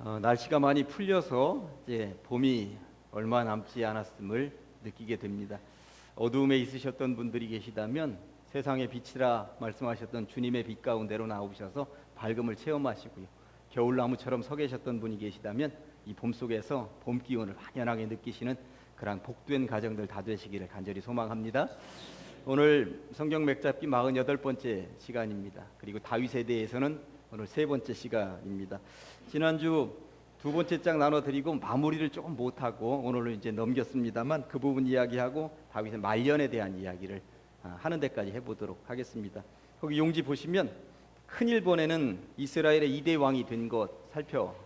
날씨가 많이 풀려서 이제 봄이 얼마 남지 않았음을 느끼게 됩니다. 어두움에 있으셨던 분들이 계시다면 세상의 빛이라 말씀하셨던 주님의 빛 가운데로 나오셔서 밝음을 체험하시고요. 겨울나무처럼 서 계셨던 분이 계시다면 이 봄 속에서 봄 기운을 확연하게 느끼시는 그런 복된 가정들 다 되시기를 간절히 소망합니다. 오늘 성경 맥잡기 48번째 시간입니다. 그리고 다윗에 대해서는 오늘 세 번째 시간입니다. 지난주 두 번째 장 나눠드리고 마무리를 조금 못하고 오늘로 이제 넘겼습니다만 그 부분 이야기하고 다윗의 말년에 대한 이야기를 하는 데까지 해보도록 하겠습니다. 거기 용지 보시면 큰 1번에는 이스라엘의 2대 왕이 된 것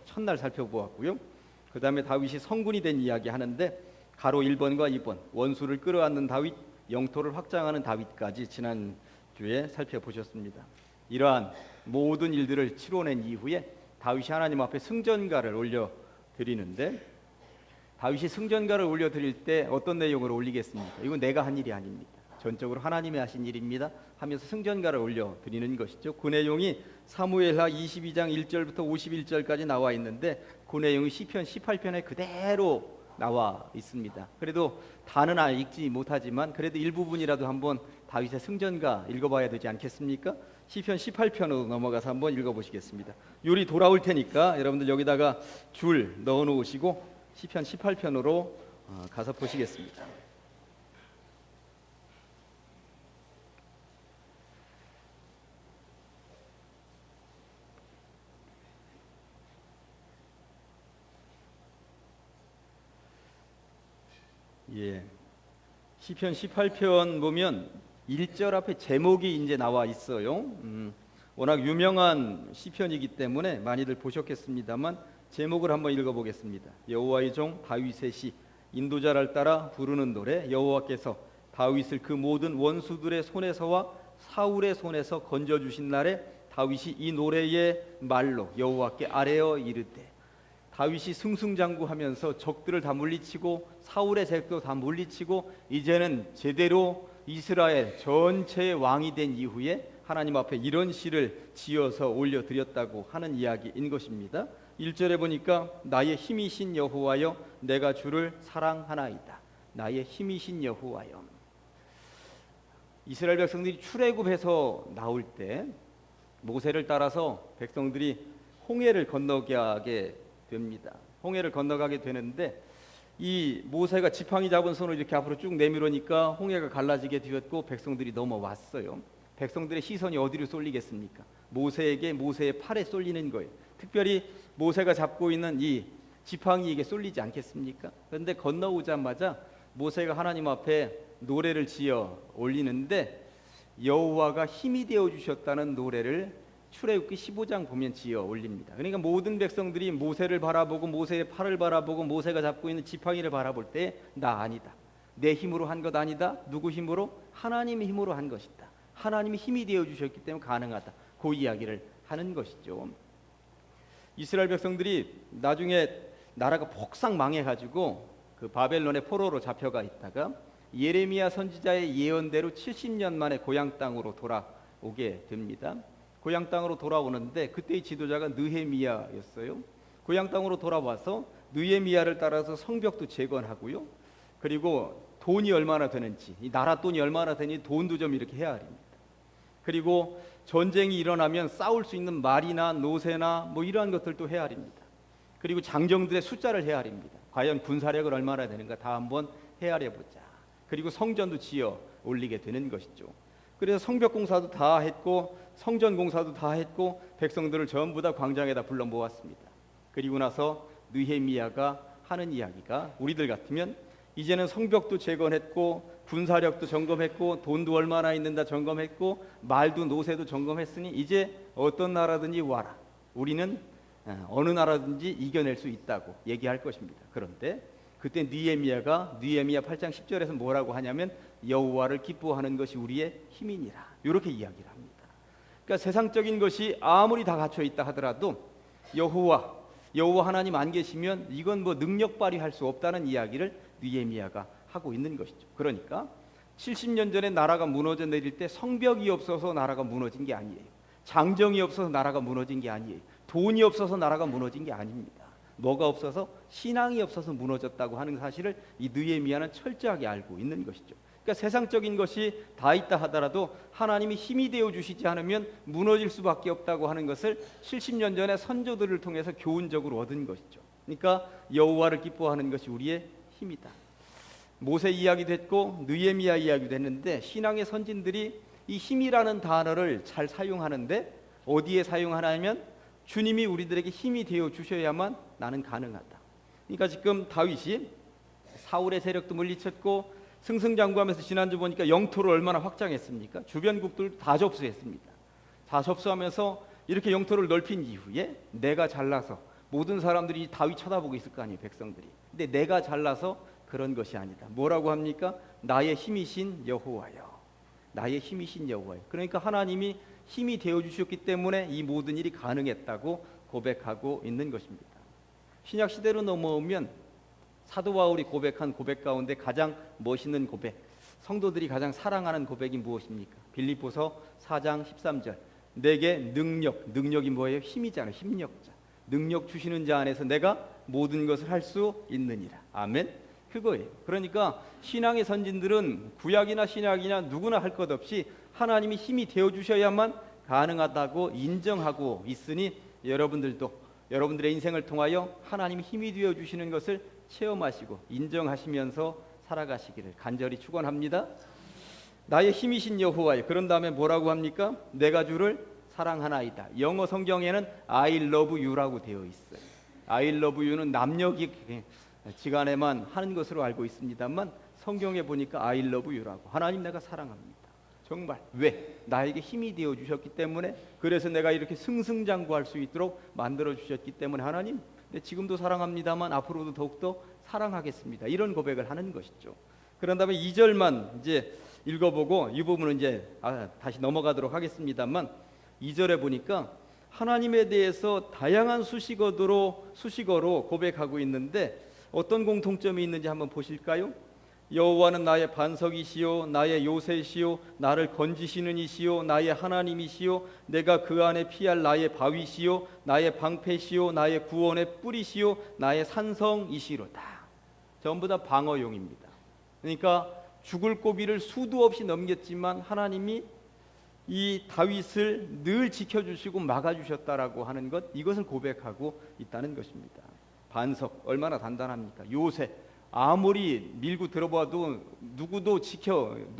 첫날 살펴보았고요. 그 다음에 다윗이 성군이 된 이야기 하는데 가로 1번과 2번 원수를 끌어안는 다윗, 영토를 확장하는 다윗까지 지난주에 살펴보셨습니다. 이러한 모든 일들을 치러낸 이후에 다윗이 하나님 앞에 승전가를 올려드리는데, 다윗이 승전가를 올려드릴 때 어떤 내용을 올리겠습니까? 이건 내가 한 일이 아닙니다. 전적으로 하나님이 하신 일입니다 하면서 승전가를 올려드리는 것이죠. 그 내용이 사무엘하 22장 1절부터 51절까지 나와 있는데 그 내용이 시편 18편에 그대로 나와 있습니다. 그래도 다는 읽지 못하지만 그래도 일부분이라도 한번 다윗의 승전가 읽어봐야 되지 않겠습니까? 시편 18편으로 넘어가서 한번 읽어보시겠습니다. 요리 돌아올 테니까 여러분들 여기다가 줄 넣어놓으시고 시편 18편으로 가서 보시겠습니다. 시편 18편 보면 1절 앞에 제목이 이제 나와 있어요. 워낙 유명한 시편이기 때문에 많이들 보셨겠습니다만 제목을 한번 읽어보겠습니다. 여호와의 종 다윗의 시, 인도자를 따라 부르는 노래. 여호와께서 다윗을 그 모든 원수들의 손에서와 사울의 손에서 건져주신 날에 다윗이 이 노래의 말로 여호와께 아뢰어 이르되, 다윗이 승승장구하면서 적들을 다 물리치고 사울의 색도 다 물리치고 이제는 제대로 이스라엘 전체의 왕이 된 이후에 하나님 앞에 이런 시를 지어서 올려드렸다고 하는 이야기인 것입니다. 1절에 보니까 나의 힘이신 여호와여 내가 주를 사랑하나이다. 나의 힘이신 여호와여. 이스라엘 백성들이 출애굽해서 나올 때 모세를 따라서 백성들이 홍해를 건너가게 됩니다. 홍해를 건너가게 되는데 이 모세가 지팡이 잡은 손을 이렇게 앞으로 쭉 내밀으니까 홍해가 갈라지게 되었고 백성들이 넘어왔어요. 백성들의 시선이 어디로 쏠리겠습니까? 모세에게, 모세의 팔에 쏠리는 거예요. 특별히 모세가 잡고 있는 이 지팡이에게 쏠리지 않겠습니까? 그런데 건너오자마자 모세가 하나님 앞에 노래를 지어 올리는데 여호와가 힘이 되어 주셨다는 노래를 출애굽기 15장 보면 지어 올립니다. 그러니까 모든 백성들이 모세를 바라보고 모세의 팔을 바라보고 모세가 잡고 있는 지팡이를 바라볼 때 나 아니다. 내 힘으로 한 것 아니다. 누구 힘으로? 하나님의 힘으로 한 것이다. 하나님이 힘이 되어 주셨기 때문에 가능하다. 그 이야기를 하는 것이죠. 이스라엘 백성들이 나중에 나라가 폭삭 망해가지고 그 바벨론의 포로로 잡혀가 있다가 예레미야 선지자의 예언대로 70년 만에 고향 땅으로 돌아오게 됩니다. 고향 땅으로 돌아오는데 그때의 지도자가 느헤미야였어요. 고향 땅으로 돌아와서 느헤미야를 따라서 성벽도 재건하고요. 그리고 돈이 얼마나 되는지, 이 나라 돈이 얼마나 되니 돈도 좀 이렇게 헤아립니다. 그리고 전쟁이 일어나면 싸울 수 있는 말이나 노새나 뭐 이러한 것들도 헤아립니다. 그리고 장정들의 숫자를 헤아립니다. 과연 군사력을 얼마나 되는가 다 한번 헤아려보자. 그리고 성전도 지어 올리게 되는 것이죠. 그래서 성벽 공사도 다 했고 성전 공사도 다 했고 백성들을 전부 다 광장에다 불러 모았습니다. 그리고 나서 느헤미야가 하는 이야기가 우리들 같으면 이제는 성벽도 재건했고 군사력도 점검했고 돈도 얼마나 있는다 점검했고 말도 노새도 점검했으니 이제 어떤 나라든지 와라. 우리는 어느 나라든지 이겨낼 수 있다고 얘기할 것입니다. 그런데 그때 느헤미야 8장 10절에서 뭐라고 하냐면 여호와를 기뻐하는 것이 우리의 힘이니라. 이렇게 이야기를 합니다. 그러니까 세상적인 것이 아무리 다 갖춰 있다 하더라도 여호와 하나님 안 계시면 이건 뭐 능력 발휘할 수 없다는 이야기를 느헤미야가 하고 있는 것이죠. 그러니까 70년 전에 나라가 무너져 내릴 때 성벽이 없어서 나라가 무너진 게 아니에요. 장정이 없어서 나라가 무너진 게 아니에요. 돈이 없어서 나라가 무너진 게 아닙니다. 뭐가 없어서? 신앙이 없어서 무너졌다고 하는 사실을 이 느헤미야는 철저하게 알고 있는 것이죠. 그러니까 세상적인 것이 다 있다 하더라도 하나님이 힘이 되어 주시지 않으면 무너질 수밖에 없다고 하는 것을 70년 전에 선조들을 통해서 교훈적으로 얻은 것이죠. 그러니까 여호와를 기뻐하는 것이 우리의 힘이다. 모세 이야기도 했고 느헤미야 이야기도 했는데 신앙의 선진들이 이 힘이라는 단어를 잘 사용하는데 어디에 사용하냐면 주님이 우리들에게 힘이 되어 주셔야만 나는 가능하다. 그러니까 지금 다윗이 사울의 세력도 물리쳤고 승승장구하면서 지난주 보니까 영토를 얼마나 확장했습니까? 주변국들 다 접수했습니다. 다 접수하면서 이렇게 영토를 넓힌 이후에 내가 잘나서 모든 사람들이 다윗 쳐다보고 있을 거 아니에요, 백성들이. 근데 내가 잘나서 그런 것이 아니다. 뭐라고 합니까? 나의 힘이신 여호와여. 나의 힘이신 여호와여. 그러니까 하나님이 힘이 되어 주셨기 때문에 이 모든 일이 가능했다고 고백하고 있는 것입니다. 신약 시대로 넘어오면 사도 바울이 고백한 고백 가운데 가장 멋있는 고백, 성도들이 가장 사랑하는 고백이 무엇입니까? 빌립보서 4장 13절. 내게 능력이 뭐예요? 힘이잖아요. 힘력자. 능력 주시는 자 안에서 내가 모든 것을 할 수 있느니라. 아멘. 그거예요. 그러니까 신앙의 선진들은 구약이나 신약이나 누구나 할 것 없이 하나님이 힘이 되어 주셔야만 가능하다고 인정하고 있으니 여러분들도 여러분들의 인생을 통하여 하나님이 힘이 되어 주시는 것을 체험하시고 인정하시면서 살아가시기를 간절히 축원합니다. 나의 힘이신 여호와여. 그런 다음에 뭐라고 합니까? 내가 주를 사랑하나이다. 영어 성경에는 I love you라고 되어 있어요. I love you는 남녀기 지간에만 하는 것으로 알고 있습니다만 성경에 보니까 I love you라고. 하나님 내가 사랑합니다. 정말 왜? 나에게 힘이 되어 주셨기 때문에, 그래서 내가 이렇게 승승장구할 수 있도록 만들어 주셨기 때문에 하나님, 근데 지금도 사랑합니다만 앞으로도 더욱더 사랑하겠습니다. 이런 고백을 하는 것이죠. 그런 다음에 2절만 이제 읽어보고 이 부분은 이제 다시 넘어가도록 하겠습니다만 2절에 보니까 하나님에 대해서 다양한 수식어로 고백하고 있는데 어떤 공통점이 있는지 한번 보실까요? 여호와는 나의 반석이시요 나의 요새시요 나를 건지시는 이시요 나의 하나님이시요 내가 그 안에 피할 나의 바위시요 나의 방패시요 나의 구원의 뿌리시요 나의 산성이시로다. 전부 다 방어용입니다. 그러니까 죽을 고비를 수도 없이 넘겼지만 하나님이 이 다윗을 늘 지켜주시고 막아주셨다라고 하는 것, 이것을 고백하고 있다는 것입니다. 반석 얼마나 단단합니까? 요새 아무리 밀고 들어봐도 누구도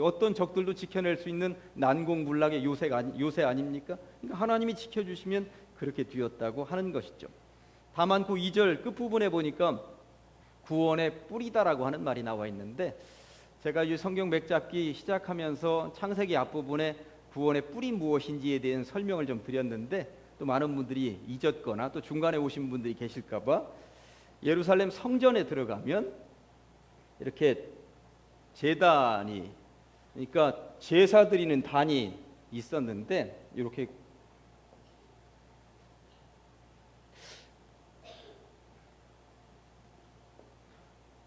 어떤 적들도 지켜낼 수 있는 난공불락의 요새 아닙니까? 그러니까 하나님이 지켜주시면 그렇게 되었다고 하는 것이죠. 다만 그 2절 끝부분에 보니까 구원의 뿌리다라고 하는 말이 나와 있는데, 제가 이 성경 맥잡기 시작하면서 창세기 앞부분에 구원의 뿌리 무엇인지에 대한 설명을 좀 드렸는데 또 많은 분들이 잊었거나 또 중간에 오신 분들이 계실까 봐, 예루살렘 성전에 들어가면 이렇게 제단이, 그러니까 제사 드리는 단이 있었는데 이렇게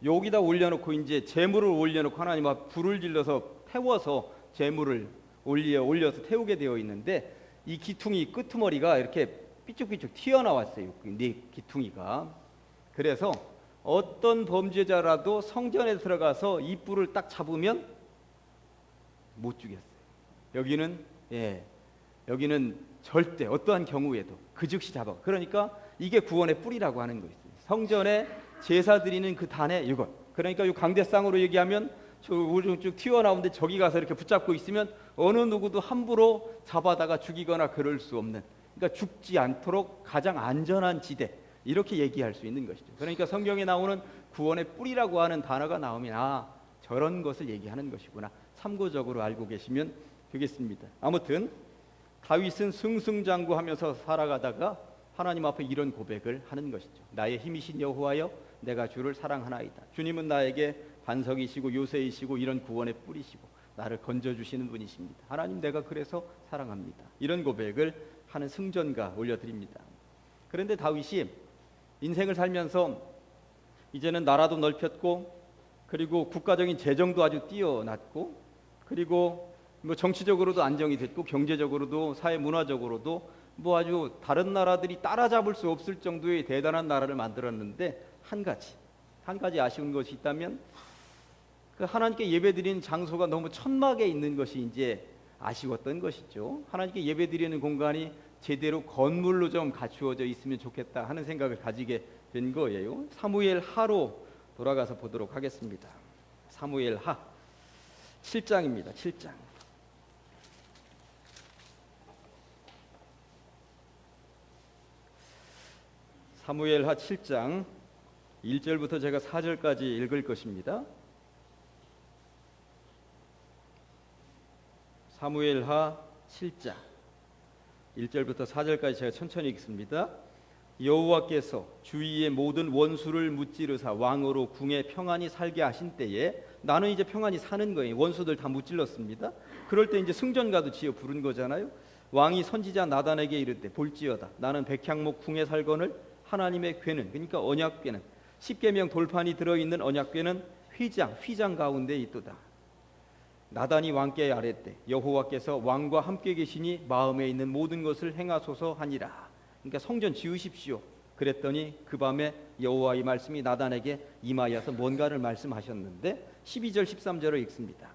여기다 올려놓고 이제 제물을 올려놓고 하나님 앞 불을 질러서 태워서 제물을 올려서 태우게 되어 있는데, 이 기퉁이 끄트머리가 이렇게 삐쭉삐쭉 튀어나왔어요. 네 기퉁이가. 그래서 어떤 범죄자라도 성전에 들어가서 이 뿔을 딱 잡으면 못 죽였어요. 여기는 절대 어떠한 경우에도 그 즉시 잡아. 그러니까 이게 구원의 뿔이라고 하는 거예요. 성전에 제사 드리는 그 단에 이것. 그러니까 이 강대상으로 얘기하면 쭉 튀어나오는데 저기 가서 이렇게 붙잡고 있으면 어느 누구도 함부로 잡아다가 죽이거나 그럴 수 없는, 그러니까 죽지 않도록 가장 안전한 지대, 이렇게 얘기할 수 있는 것이죠. 그러니까 성경에 나오는 구원의 뿌리라고 하는 단어가 나오면 저런 것을 얘기하는 것이구나, 참고적으로 알고 계시면 되겠습니다. 아무튼 다윗은 승승장구하면서 살아가다가 하나님 앞에 이런 고백을 하는 것이죠. 나의 힘이신 여호와여, 내가 주를 사랑하나이다. 주님은 나에게 반석이시고 요새이시고 이런 구원의 뿌리시고 나를 건져주시는 분이십니다. 하나님, 내가 그래서 사랑합니다. 이런 고백을 하는 승전가 올려드립니다. 그런데 다윗이 인생을 살면서 이제는 나라도 넓혔고, 그리고 국가적인 재정도 아주 뛰어났고, 그리고 정치적으로도 안정이 됐고, 경제적으로도 사회 문화적으로도 뭐 아주 다른 나라들이 따라잡을 수 없을 정도의 대단한 나라를 만들었는데 한 가지 아쉬운 것이 있다면 그 하나님께 예배드리는 장소가 너무 천막에 있는 것이 이제 아쉬웠던 것이죠. 하나님께 예배드리는 공간이 제대로 건물로 좀 갖추어져 있으면 좋겠다 하는 생각을 가지게 된 거예요. 사무엘 하로 돌아가서 보도록 하겠습니다. 사무엘 하 7장입니다. 7장. 사무엘 하 7장 1절부터 제가 4절까지 읽을 것입니다. 사무엘 하 7장 1절부터 4절까지 제가 천천히 읽습니다. 여호와께서 주위의 모든 원수를 무찌르사 왕으로 궁에 평안히 살게 하신 때에 나는 이제 평안히 사는 거예요. 원수들 다 무찔렀습니다. 그럴 때 이제 승전가도 지어 부른 거잖아요. 왕이 선지자 나단에게 이르되 볼지어다 나는 백향목 궁에 살거늘 하나님의 궤는 그러니까 언약궤는 십계명 돌판이 들어있는 언약궤는 휘장 가운데 있도다. 나단이 왕께 아뢰되 여호와께서 왕과 함께 계시니 마음에 있는 모든 것을 행하소서 하니라. 그러니까 성전 지으십시오. 그랬더니 그 밤에 여호와의 말씀이 나단에게 임하여서 뭔가를 말씀하셨는데 12절 13절을 읽습니다.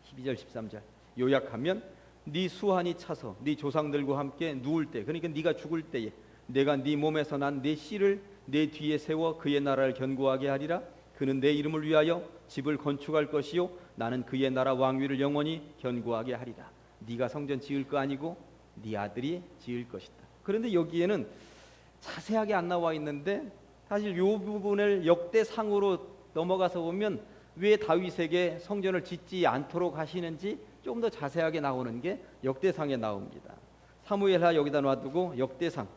12절 13절 요약하면 네 수한이 차서 네 조상들과 함께 누울 때 그러니까 네가 죽을 때에 내가 네 몸에서 난 네 씨를 내 뒤에 세워 그의 나라를 견고하게 하리라. 그는 내 이름을 위하여 집을 건축할 것이요 나는 그의 나라 왕위를 영원히 견고하게 하리라. 네가 성전 지을 거 아니고 네 아들이 지을 것이다. 그런데 여기에는 자세하게 안 나와 있는데 사실 이 부분을 역대상으로 넘어가서 보면 왜 다윗에게 성전을 짓지 않도록 하시는지 좀 더 자세하게 나오는 게 역대상에 나옵니다. 사무엘하 여기다 놔두고 역대상,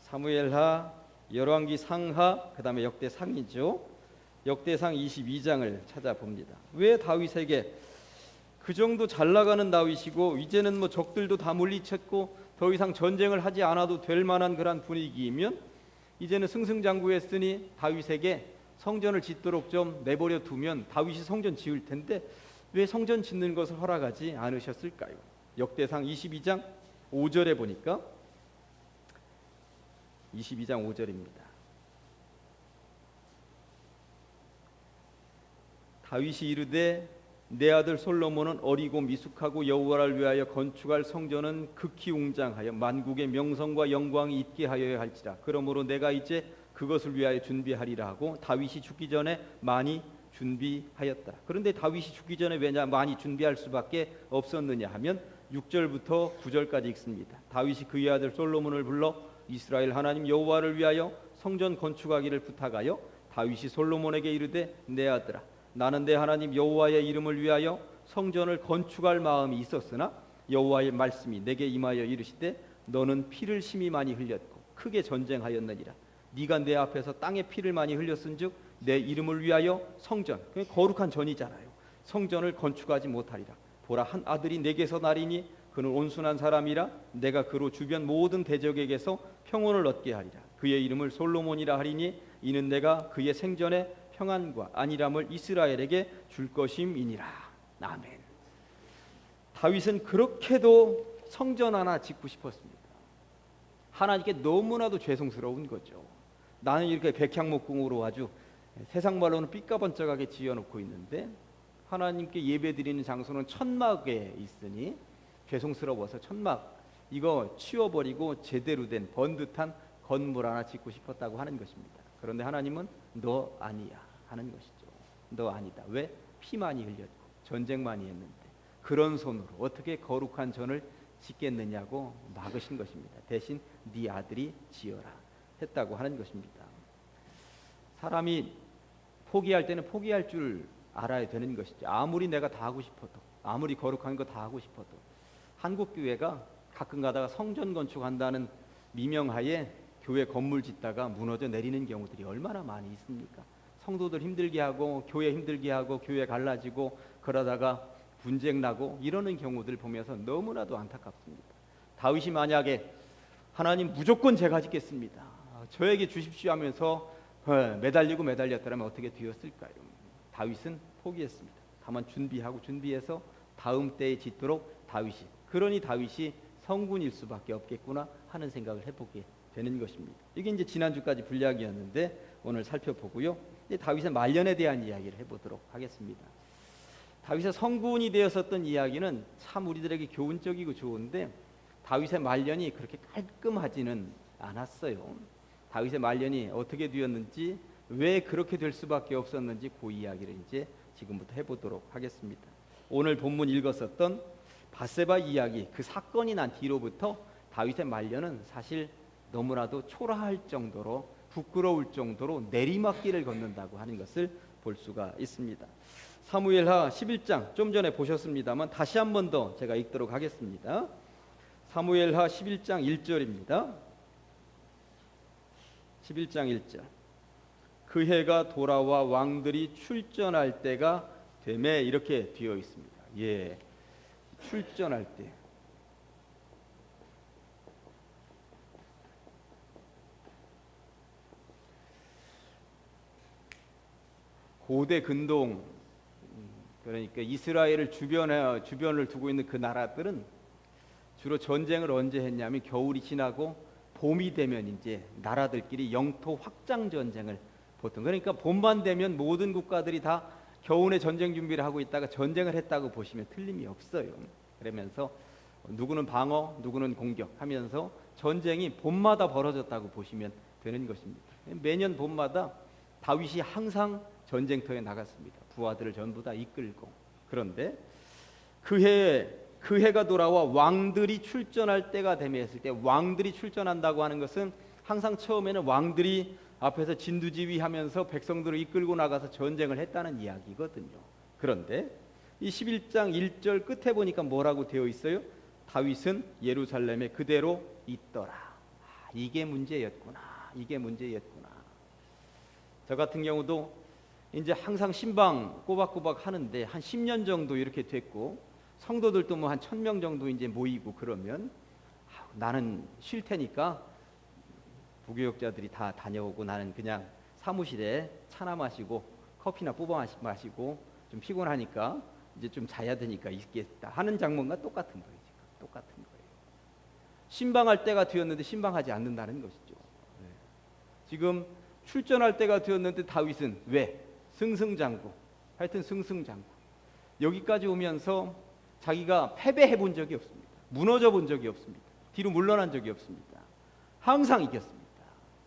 사무엘하, 열왕기 상하, 그 다음에 역대상이죠. 역대상 22장을 찾아봅니다. 왜 다윗에게 그 정도 잘 나가는 다윗이고 이제는 뭐 적들도 다 물리쳤고 더 이상 전쟁을 하지 않아도 될 만한 그런 분위기이면 이제는 승승장구했으니 다윗에게 성전을 짓도록 좀 내버려 두면 다윗이 성전 지을 텐데 왜 성전 짓는 것을 허락하지 않으셨을까요? 역대상 22장 5절에 보니까 22장 5절입니다. 다윗이 이르되 내 아들 솔로몬은 어리고 미숙하고 여호와를 위하여 건축할 성전은 극히 웅장하여 만국의 명성과 영광이 있게 하여야 할지라. 그러므로 내가 이제 그것을 위하여 준비하리라 하고 다윗이 죽기 전에 많이 준비하였다. 그런데 다윗이 죽기 전에 왜냐 많이 준비할 수밖에 없었느냐 하면 6절부터 9절까지 읽습니다. 다윗이 그의 아들 솔로몬을 불러 이스라엘 하나님 여호와를 위하여 성전 건축하기를 부탁하여 다윗이 솔로몬에게 이르되 내 아들아 나는 내 하나님 여호와의 이름을 위하여 성전을 건축할 마음이 있었으나 여호와의 말씀이 내게 임하여 이르시되 너는 피를 심히 많이 흘렸고 크게 전쟁하였느니라. 네가 내 앞에서 땅에 피를 많이 흘렸은즉 내 이름을 위하여 성전, 거룩한 전이잖아요. 성전을 건축하지 못하리라. 보라 한 아들이 내게서 나리니 그는 온순한 사람이라 내가 그로 주변 모든 대적에게서 평온을 얻게 하리라. 그의 이름을 솔로몬이라 하리니 이는 내가 그의 생전에 평안과 안일함을 이스라엘에게 줄 것임이니라. 아멘. 다윗은 그렇게도 성전 하나 짓고 싶었습니다. 하나님께 너무나도 죄송스러운 거죠. 나는 이렇게 백향목궁으로 아주 세상 말로는 삐까번쩍하게 지어놓고 있는데 하나님께 예배드리는 장소는 천막에 있으니 죄송스러워서 천막 이거 치워버리고 제대로 된 번듯한 건물 하나 짓고 싶었다고 하는 것입니다. 그런데 하나님은 너 아니야 하는 것이죠. 너 아니다. 왜? 피 많이 흘렸고 전쟁 많이 했는데 그런 손으로 어떻게 거룩한 전을 짓겠느냐고 막으신 것입니다. 대신 네 아들이 지어라 했다고 하는 것입니다. 사람이 포기할 때는 포기할 줄 알아야 되는 것이죠. 아무리 내가 다 하고 싶어도 아무리 거룩한 거 다 하고 싶어도 한국 교회가 가끔 가다가 성전 건축한다는 미명하에 교회 건물 짓다가 무너져 내리는 경우들이 얼마나 많이 있습니까? 성도들 힘들게 하고 교회 힘들게 하고 교회 갈라지고 그러다가 분쟁 나고 이러는 경우들 보면서 너무나도 안타깝습니다. 다윗이 만약에 하나님 무조건 제가 짓겠습니다. 저에게 주십시오 하면서 매달렸더라면 어떻게 되었을까요? 다윗은 포기했습니다. 다만 준비해서 다음 때에 짓도록 그러니 다윗이 성군일 수밖에 없겠구나 하는 생각을 해보게 되는 것입니다. 이게 이제 지난주까지 분략이었는데 오늘 살펴보고요. 이제 다윗의 말년에 대한 이야기를 해보도록 하겠습니다. 다윗의 성군이 되었었던 이야기는 참 우리들에게 교훈적이고 좋은데 다윗의 말년이 그렇게 깔끔하지는 않았어요. 다윗의 말년이 어떻게 되었는지, 왜 그렇게 될 수밖에 없었는지 그 이야기를 이제 지금부터 해보도록 하겠습니다. 오늘 본문 읽었었던 밧세바 이야기, 그 사건이 난 뒤로부터 다윗의 말년은 사실 너무나도 초라할 정도로, 부끄러울 정도로 내리막길을 걷는다고 하는 것을 볼 수가 있습니다. 사무엘하 11장 좀 전에 보셨습니다만 다시 한 번 더 제가 읽도록 하겠습니다. 사무엘하 11장 1절입니다. 11장 1절. 그 해가 돌아와 왕들이 출전할 때가 되매, 이렇게 되어 있습니다. 예, 출전할 때. 고대 근동, 그러니까 이스라엘을 주변을 두고 있는 그 나라들은 주로 전쟁을 언제 했냐면 겨울이 지나고 봄이 되면 이제 나라들끼리 영토 확장 전쟁을 보통, 그러니까 봄만 되면 모든 국가들이 다 겨우내 전쟁 준비를 하고 있다가 전쟁을 했다고 보시면 틀림이 없어요. 그러면서 누구는 방어, 누구는 공격하면서 전쟁이 봄마다 벌어졌다고 보시면 되는 것입니다. 매년 봄마다 다윗이 항상 전쟁터에 나갔습니다. 부하들을 전부 다 이끌고. 그런데 그 해가 돌아와 왕들이 출전할 때가 되며 했을 때, 왕들이 출전한다고 하는 것은 항상 처음에는 왕들이 앞에서 진두지휘하면서 백성들을 이끌고 나가서 전쟁을 했다는 이야기거든요. 그런데 이 11장 1절 끝에 보니까 뭐라고 되어 있어요? 다윗은 예루살렘에 그대로 있더라. 이게 문제였구나. 이게 문제였구나. 저 같은 경우도 이제 항상 신방 꼬박꼬박 하는데 한 10년 정도 이렇게 됐고, 성도들도 뭐 한 1000명 정도 이제 모이고 그러면 나는 쉴 테니까 부교역자들이 다 다녀오고 나는 그냥 사무실에 차나 마시고 커피나 뽑아 마시고 좀 피곤하니까 이제 좀 자야 되니까 있겠다 하는 장면과 똑같은 거예요. 지금 똑같은 거예요. 신방할 때가 되었는데 신방하지 않는다는 것이죠. 네. 지금 출전할 때가 되었는데 다윗은 왜? 승승장구. 하여튼 승승장구. 여기까지 오면서 자기가 패배해 본 적이 없습니다. 무너져 본 적이 없습니다. 뒤로 물러난 적이 없습니다. 항상 이겼습니다.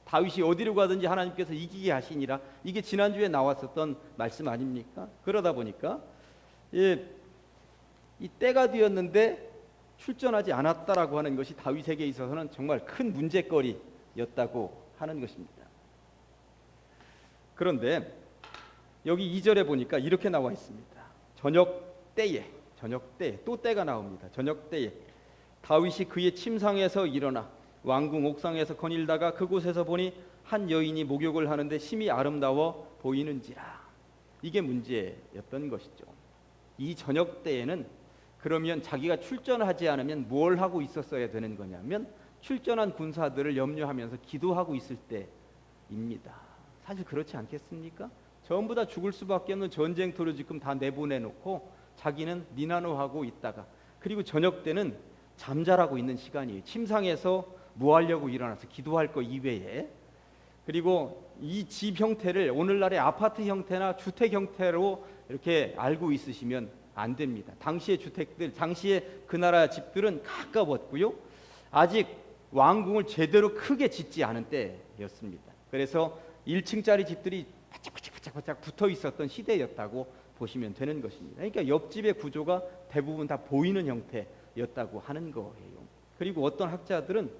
다윗이 어디로 가든지 하나님께서 이기게 하시니라. 이게 지난주에 나왔었던 말씀 아닙니까? 그러다 보니까 이 때가 되었는데 출전하지 않았다라고 하는 것이 다윗에게 있어서는 정말 큰 문제거리였다고 하는 것입니다. 그런데 여기 2절에 보니까 이렇게 나와 있습니다. 저녁 때에 또 때가 나옵니다. 저녁 때에 다윗이 그의 침상에서 일어나 왕궁 옥상에서 거닐다가 그곳에서 보니 한 여인이 목욕을 하는데 심히 아름다워 보이는지라. 이게 문제였던 것이죠. 이 저녁 때에는 그러면 자기가 출전하지 않으면 뭘 하고 있었어야 되는 거냐면 출전한 군사들을 염려하면서 기도하고 있을 때입니다. 사실 그렇지 않겠습니까? 전부 다 죽을 수밖에 없는 전쟁터로 지금 다 내보내놓고 자기는 니나노하고 있다가, 그리고 저녁 때는 잠자라고 있는 시간이에요. 침상에서 뭐 하려고 일어나서 기도할 거 이외에. 그리고 이 집 형태를 오늘날의 아파트 형태나 주택 형태로 이렇게 알고 있으시면 안 됩니다. 당시의 주택들, 당시의 그 나라 집들은 가까웠고요. 아직 왕궁을 제대로 크게 짓지 않은 때였습니다. 그래서 1층짜리 집들이 바짝바짝 붙어 있었던 시대였다고 보시면 되는 것입니다. 그러니까 옆집의 구조가 대부분 다 보이는 형태였다고 하는 거예요. 그리고 어떤 학자들은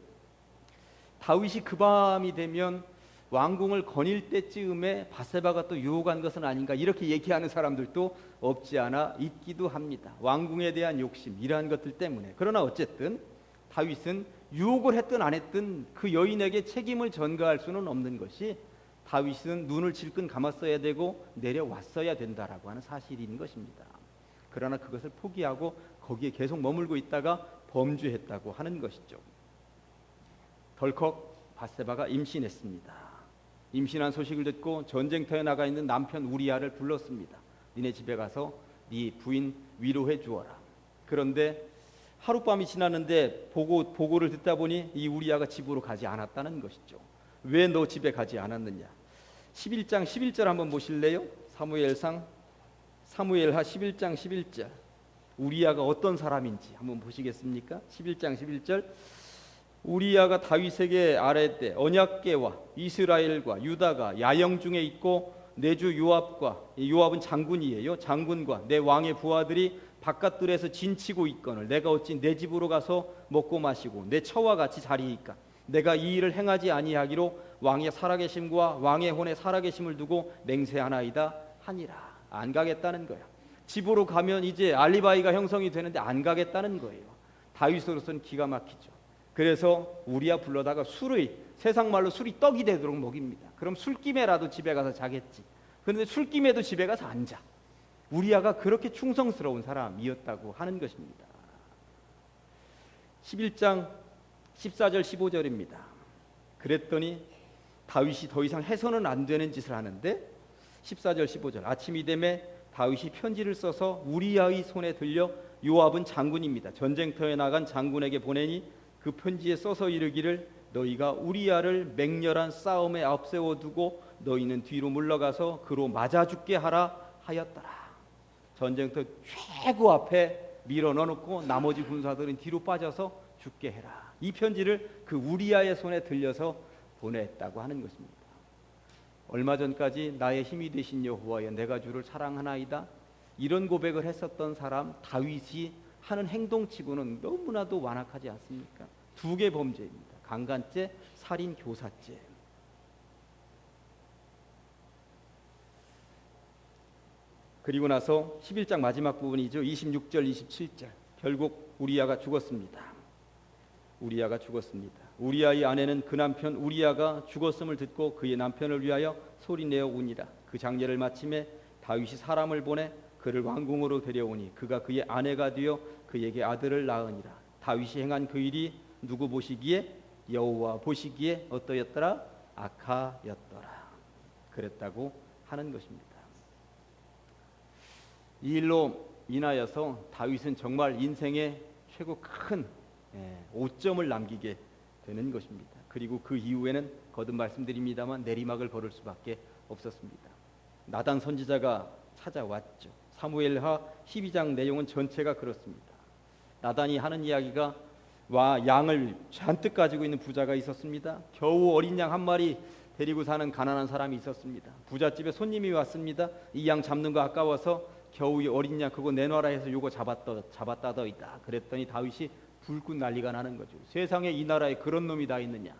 다윗이 그 밤이 되면 왕궁을 거닐 때쯤에 밧세바가 또 유혹한 것은 아닌가, 이렇게 얘기하는 사람들도 없지 않아 있기도 합니다. 왕궁에 대한 욕심, 이러한 것들 때문에. 그러나 어쨌든 다윗은 유혹을 했든 안 했든 그 여인에게 책임을 전가할 수는 없는 것이, 다윗은 눈을 질끈 감았어야 되고 내려왔어야 된다라고 하는 사실인 것입니다. 그러나 그것을 포기하고 거기에 계속 머물고 있다가 범죄했다고 하는 것이죠. 덜컥 밧세바가 임신했습니다. 임신한 소식을 듣고 전쟁터에 나가 있는 남편 우리아를 불렀습니다. 니네 집에 가서 네 부인 위로해 주어라. 그런데 하룻밤이 지났는데 보고를 듣다 보니 이 우리아가 집으로 가지 않았다는 것이죠. 왜 너 집에 가지 않았느냐? 11장 11절 한번 보실래요? 사무엘하 11장 11절. 우리아가 어떤 사람인지 한번 보시겠습니까? 11장 11절. 우리아가 다윗에게 아뢰되 언약궤와 이스라엘과 유다가 야영 중에 있고 내 주 요압과, 요압은 장군이에요. 장군과 내 왕의 부하들이 바깥들에서 진치고 있거늘 내가 어찌 내 집으로 가서 먹고 마시고 내 처와 같이 자리이까? 내가 이 일을 행하지 아니하기로 왕의 살아계심과 왕의 혼의 살아계심을 두고 맹세하나이다 하니라. 안 가겠다는 거야. 집으로 가면 이제 알리바이가 형성이 되는데 안 가겠다는 거예요. 다윗으로서는 기가 막히죠. 그래서 우리아 불러다가 세상 말로 술이 떡이 되도록 먹입니다. 그럼 술김에라도 집에 가서 자겠지. 그런데 술김에도 집에 가서 안 자. 우리아가 그렇게 충성스러운 사람이었다고 하는 것입니다. 11장 14절 15절입니다. 그랬더니 다윗이 더 이상 해서는 안 되는 짓을 하는데 14절 15절 아침이 되매 다윗이 편지를 써서 우리아의 손에 들려 요압은 장군입니다. 전쟁터에 나간 장군에게 보내니 그 편지에 써서 이르기를 너희가 우리아를 맹렬한 싸움에 앞세워 두고 너희는 뒤로 물러가서 그로 맞아 죽게 하라 하였더라. 전쟁터 최고 앞에 밀어 넣어놓고 나머지 군사들은 뒤로 빠져서 죽게 해라. 이 편지를 그 우리아의 손에 들려서 보냈다고 하는 것입니다. 얼마 전까지 나의 힘이 되신 여호와여 내가 주를 사랑하나이다. 이런 고백을 했었던 사람 다윗이 하는 행동치고는 너무나도 완악하지 않습니까? 두 개 범죄입니다. 강간죄, 살인, 교사죄. 그리고 나서 11장 마지막 부분이죠. 26절, 27절. 결국 우리아가 죽었습니다. 우리아가 죽었습니다. 우리아의 아내는 그 남편 우리아가 죽었음을 듣고 그의 남편을 위하여 소리내어 우니라. 그 장례를 마침에 다윗이 사람을 보내 그를 왕궁으로 데려오니 그가 그의 아내가 되어 그에게 아들을 낳으니라. 다윗이 행한 그 일이 누구 보시기에? 여호와 보시기에 어떠였더라? 악하였더라. 그랬다고 하는 것입니다. 이 일로 인하여서 다윗은 정말 인생의 최고 큰 오점을 남기게 되는 것입니다. 그리고 그 이후에는 거듭 말씀드립니다만 내리막을 걸을 수밖에 없었습니다. 나단 선지자가 찾아왔죠. 사무엘하 12장 내용은 전체가 그렇습니다. 나단이 하는 이야기가 양을 잔뜩 가지고 있는 부자가 있었습니다. 겨우 어린 양 한 마리 데리고 사는 가난한 사람이 있었습니다. 부잣집에 손님이 왔습니다. 이 양 잡는 거 아까워서 겨우 이 어린 양 그거 내놔라 해서 요거 잡았다더이다. 그랬더니 다윗이 불꽃 난리가 나는 거죠. 세상에 이 나라에 그런 놈이 다 있느냐.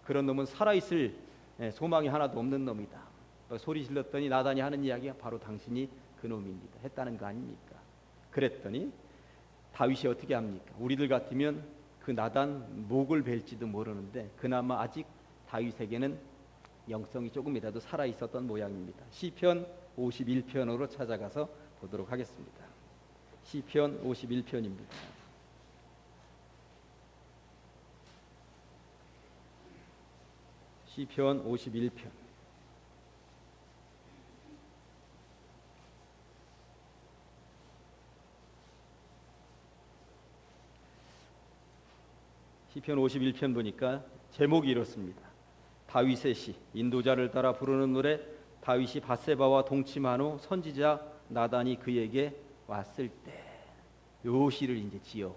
그런 놈은 살아있을 소망이 하나도 없는 놈이다. 소리 질렀더니 나단이 하는 이야기가 바로 당신이 그 놈입니다 했다는 거 아닙니까? 그랬더니 다윗이 어떻게 합니까? 우리들 같으면 그 나단 목을 벨지도 모르는데 그나마 아직 다윗에게는 영성이 조금이라도 살아있었던 모양입니다. 시편 51편으로 찾아가서 보도록 하겠습니다. 시편 51편입니다. 시편 51편. 시편 51편 보니까 제목이 이렇습니다. 다윗의 시, 인도자를 따라 부르는 노래. 다윗이 밧세바와 동침한 후 선지자 나단이 그에게 왔을 때 요 시를 이제 지어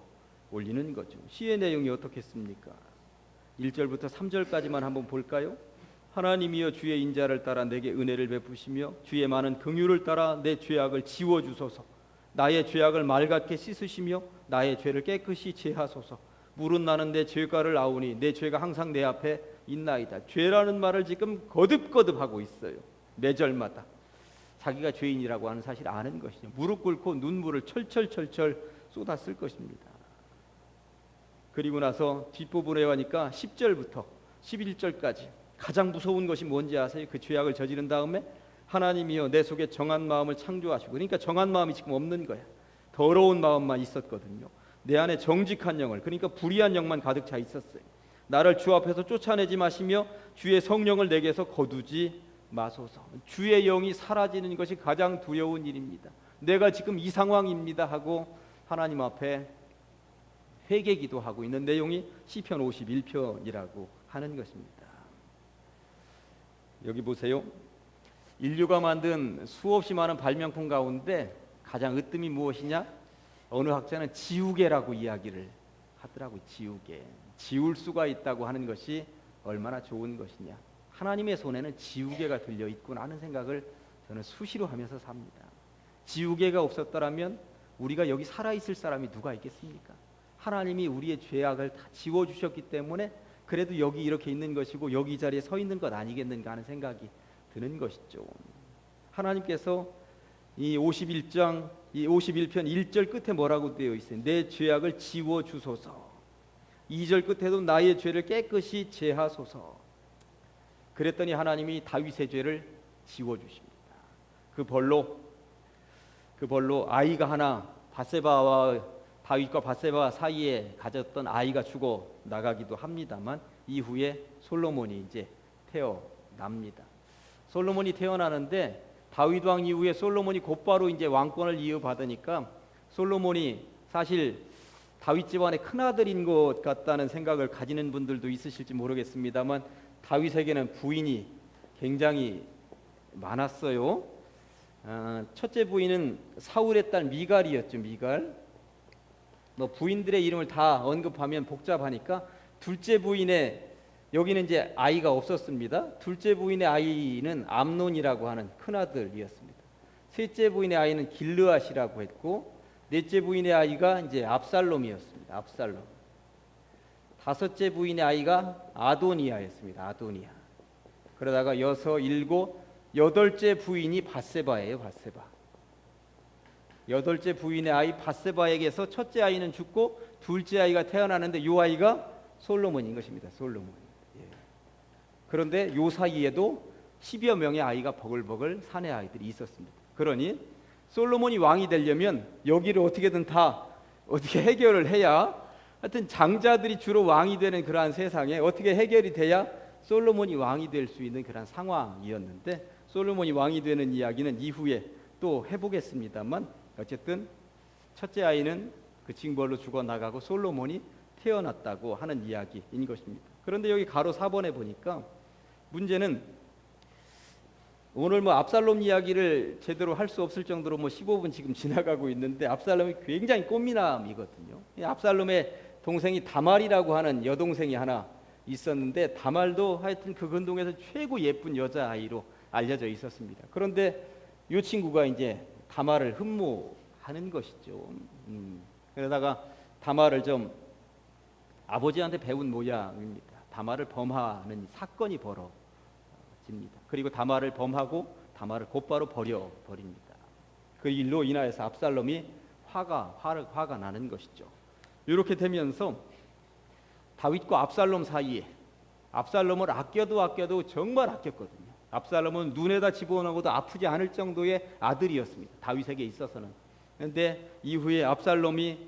올리는 거죠. 시의 내용이 어떻겠습니까? 1절부터 3절까지만 한번 볼까요? 하나님이여 주의 인자를 따라 내게 은혜를 베푸시며 주의 많은 긍휼을 따라 내 죄악을 지워주소서. 나의 죄악을 맑게 씻으시며 나의 죄를 깨끗이 제하소서. 물은 나는 내 죄가를 아우니 내 죄가 항상 내 앞에 있나이다. 죄라는 말을 지금 거듭거듭 하고 있어요. 매절마다 자기가 죄인이라고 하는 사실을 아는 것이죠. 무릎 꿇고 눈물을 철철철철 쏟았을 것입니다. 그리고 나서 뒷부분에 가니까 10절부터 11절까지 가장 무서운 것이 뭔지 아세요? 그 죄악을 저지른 다음에 하나님이여 내 속에 정한 마음을 창조하시고, 그러니까 정한 마음이 지금 없는 거야. 더러운 마음만 있었거든요. 내 안에 정직한 영을, 그러니까 불의한 영만 가득 차 있었어요. 나를 주 앞에서 쫓아내지 마시며 주의 성령을 내게서 거두지 마소서. 주의 영이 사라지는 것이 가장 두려운 일입니다. 내가 지금 이 상황입니다 하고 하나님 앞에 회개 기도하고 있는 내용이 시편 51편이라고 하는 것입니다. 여기 보세요. 인류가 만든 수없이 많은 발명품 가운데 가장 으뜸이 무엇이냐? 어느 학자는 지우개라고 이야기를 하더라고요. 지우개. 지울 수가 있다고 하는 것이 얼마나 좋은 것이냐. 하나님의 손에는 지우개가 들려있구나 하는 생각을 저는 수시로 하면서 삽니다. 지우개가 없었더라면 우리가 여기 살아있을 사람이 누가 있겠습니까? 하나님이 우리의 죄악을 다 지워주셨기 때문에 그래도 여기 이렇게 있는 것이고 여기 이 자리에 서 있는 것 아니겠는가 하는 생각이 드는 것이죠. 하나님께서 이 51편 1절 끝에 뭐라고 되어 있어요? 내 죄악을 지워주소서. 2절 끝에도 나의 죄를 깨끗이 제하소서. 그랬더니 하나님이 다윗의 죄를 지워주십니다. 그 벌로 아이가 하나 다윗과 밧세바 사이에 가졌던 아이가 죽어 나가기도 합니다만 이후에 솔로몬이 이제 태어납니다. 솔로몬이 태어나는데 다윗 왕 이후에 솔로몬이 곧바로 이제 왕권을 이어받으니까 솔로몬이 사실 다윗 집안의 큰 아들인 것 같다는 생각을 가지는 분들도 있으실지 모르겠습니다만 다윗에게는 부인이 굉장히 많았어요. 첫째 부인은 사울의 딸 미갈이었죠. 미갈. 부인들의 이름을 다 언급하면 복잡하니까 둘째 부인의 여기는 이제 아이가 없었습니다. 둘째 부인의 아이는 암논이라고 하는 큰 아들이었습니다. 셋째 부인의 아이는 길르앗이라고 했고 넷째 부인의 아이가 이제 압살롬이었습니다. 압살롬. 다섯째 부인의 아이가 아도니아였습니다. 아도니아. 그러다가 여섯, 일곱, 여덟째 부인이 밧세바예요. 밧세바. 여덟째 부인의 아이 밧세바에게서 첫째 아이는 죽고 둘째 아이가 태어나는데 이 아이가 솔로몬인 것입니다. 솔로몬. 예. 그런데 이 사이에도 10여 명의 아이가 버글버글 사내 아이들이 있었습니다. 그러니 솔로몬이 왕이 되려면 여기를 어떻게든 다 어떻게 해결을 해야 하여튼 장자들이 주로 왕이 되는 그러한 세상에 어떻게 해결이 돼야 솔로몬이 왕이 될 수 있는 그런 상황이었는데 솔로몬이 왕이 되는 이야기는 이후에 또 해보겠습니다만 어쨌든 첫째 아이는 그 징벌로 죽어나가고 솔로몬이 태어났다고 하는 이야기인 것입니다. 그런데 여기 가로 4번에 보니까 문제는 오늘 압살롬 이야기를 제대로 할 수 없을 정도로 15분 지금 지나가고 있는데 압살롬이 굉장히 꽃미남이거든요. 압살롬의 동생이 다말이라고 하는 여동생이 하나 있었는데 다말도 하여튼 그 근동에서 최고 예쁜 여자아이로 알려져 있었습니다. 그런데 이 친구가 이제 다말을 흠모하는 것이죠. 그러다가 다말을 좀 아버지한테 배운 모양입니다. 다말을 범하는 사건이 벌어집니다. 그리고 다말을 범하고 다말을 곧바로 버려버립니다. 그 일로 인하여서 압살롬이 화가 나는 것이죠. 이렇게 되면서 다윗과 압살롬 사이에 압살롬을 아껴도 정말 아꼈거든요. 압살롬은 눈에다 집어넣어도 아프지 않을 정도의 아들이었습니다. 다윗에게 있어서는. 그런데 이후에 압살롬이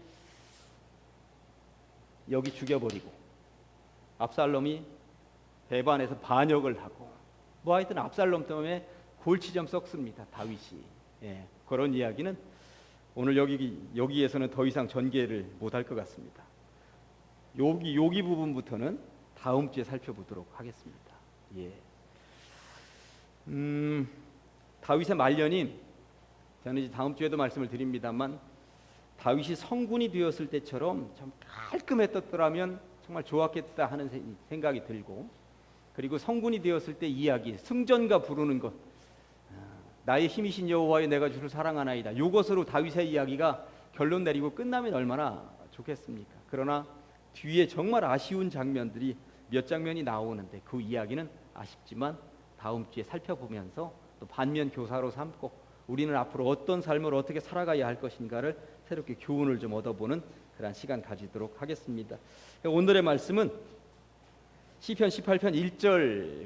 여기 죽여버리고 압살롬이 배반해서 반역을 하고 하여튼 압살롬 때문에 골치 좀 썩습니다. 다윗이. 예, 그런 이야기는 오늘 여기에서는 더 이상 전개를 못할 것 같습니다. 여기 부분부터는 다음 주에 살펴보도록 하겠습니다. 예. 다윗의 말년이 저는 이제 다음 주에도 말씀을 드립니다만 다윗이 성군이 되었을 때처럼 좀 깔끔했더라면 정말 좋았겠다 하는 생각이 들고 그리고 성군이 되었을 때 이야기 승전가 부르는 것 나의 힘이신 여호와여 내가 주를 사랑하나이다. 이것으로 다윗의 이야기가 결론 내리고 끝나면 얼마나 좋겠습니까? 그러나 뒤에 정말 아쉬운 장면들이 몇 장면이 나오는데 그 이야기는 아쉽지만 다음 주에 살펴보면서 또 반면 교사로 삼고 우리는 앞으로 어떤 삶을 어떻게 살아가야 할 것인가를 새롭게 교훈을 좀 얻어보는 그런 시간 가지도록 하겠습니다. 오늘의 말씀은 시편 18편 1절